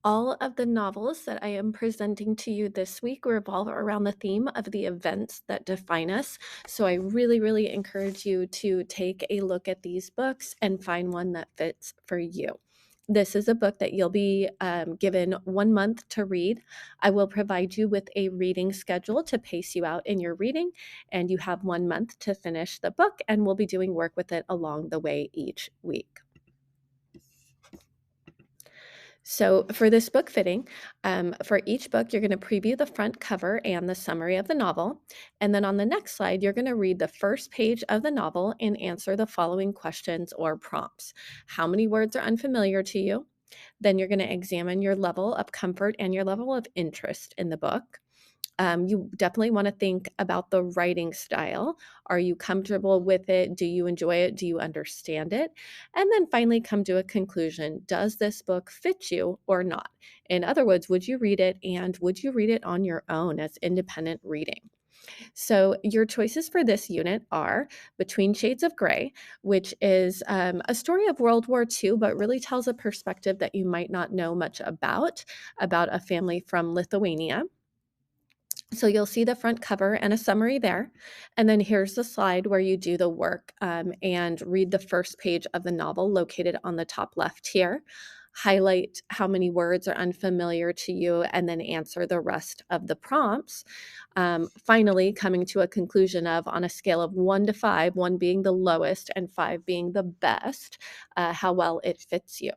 All of the novels that I am presenting to you this week revolve around the theme of the events that define us. So I really, really encourage you to take a look at these books and find one that fits for you. This is a book that you'll be given 1 month to read. I will provide you with a reading schedule to pace you out in your reading, and you have 1 month to finish the book, and we'll be doing work with it along the way each week. So, for this book fitting, for each book, you're going to preview the front cover and the summary of the novel. And then on the next slide, you're going to read the first page of the novel and answer the following questions or prompts. How many words are unfamiliar to you? Then you're going to examine your level of comfort and your level of interest in the book. You definitely want to think about the writing style. Are you comfortable with it? Do you enjoy it? Do you understand it? And then finally come to a conclusion. Does this book fit you or not? In other words, would you read it, and would you read it on your own as independent reading? So, your choices for this unit are Between Shades of Grey, which is a story of World War II, but really tells a perspective that you might not know much about a family from Lithuania. So you'll see the front cover and a summary there. And then here's the slide where you do the work and read the first page of the novel located on the top left here. Highlight how many words are unfamiliar to you and then answer the rest of the prompts. Finally, coming to a conclusion of on a scale of 1 to 5, 1 being the lowest and 5 being the best, how well it fits you.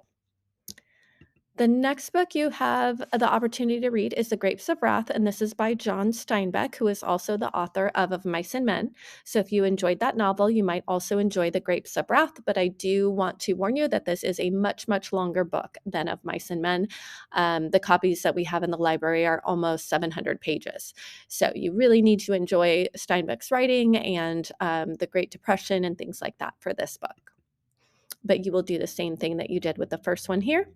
The next book you have the opportunity to read is The Grapes of Wrath, and this is by John Steinbeck, who is also the author of Mice and Men. So if you enjoyed that novel, you might also enjoy The Grapes of Wrath, but I do want to warn you that this is a much, much longer book than of Mice and Men. The copies that we have in the library are almost 700 pages. So you really need to enjoy Steinbeck's writing and the Great Depression and things like that for this book. But you will do the same thing that you did with the first one here.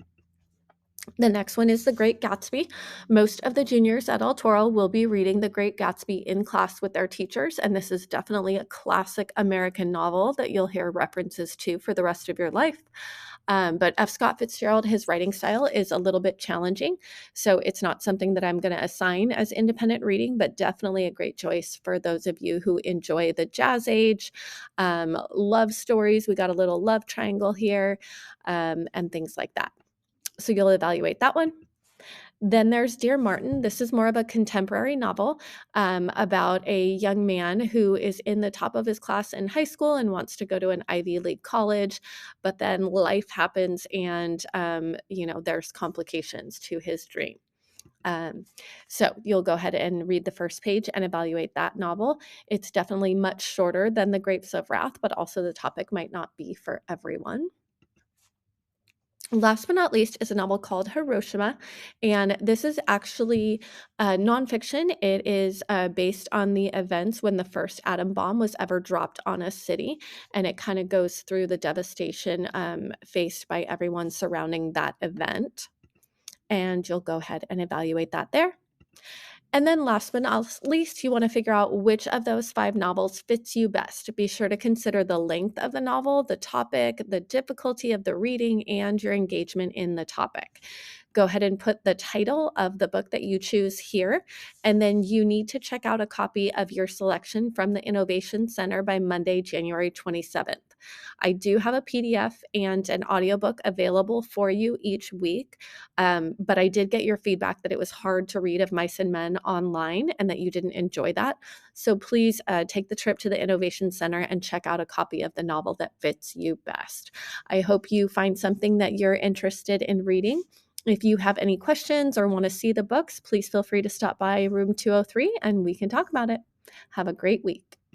The next one is The Great Gatsby. Most of the juniors at El Toro will be reading The Great Gatsby in class with their teachers, and this is definitely a classic American novel that you'll hear references to for the rest of your life. But F. Scott Fitzgerald, his writing style is a little bit challenging, so it's not something that I'm going to assign as independent reading, but definitely a great choice for those of you who enjoy the jazz age, love stories. We got a little love triangle here, and things like that. So you'll evaluate that one. Then there's Dear Martin. This is more of a contemporary novel about a young man who is in the top of his class in high school and wants to go to an Ivy League college, but then life happens and, there's complications to his dream. So you'll go ahead and read the first page and evaluate that novel. It's definitely much shorter than The Grapes of Wrath, but also the topic might not be for everyone. Last but not least is a novel called Hiroshima, and this is actually nonfiction. It is based on the events when the first atom bomb was ever dropped on a city, and it kind of goes through the devastation faced by everyone surrounding that event. And you'll go ahead and evaluate that there. And then last but not least, you want to figure out which of those 5 novels fits you best. Be sure to consider the length of the novel, the topic, the difficulty of the reading, and your engagement in the topic. Go ahead and put the title of the book that you choose here, and then you need to check out a copy of your selection from the Innovation Center by Monday, January 27th. I do have a PDF and an audiobook available for you each week, but I did get your feedback that it was hard to read of Mice and Men online and that you didn't enjoy that. So please take the trip to the Innovation Center and check out a copy of the novel that fits you best. I hope you find something that you're interested in reading. If you have any questions or want to see the books, please feel free to stop by room 203 and we can talk about it. Have a great week.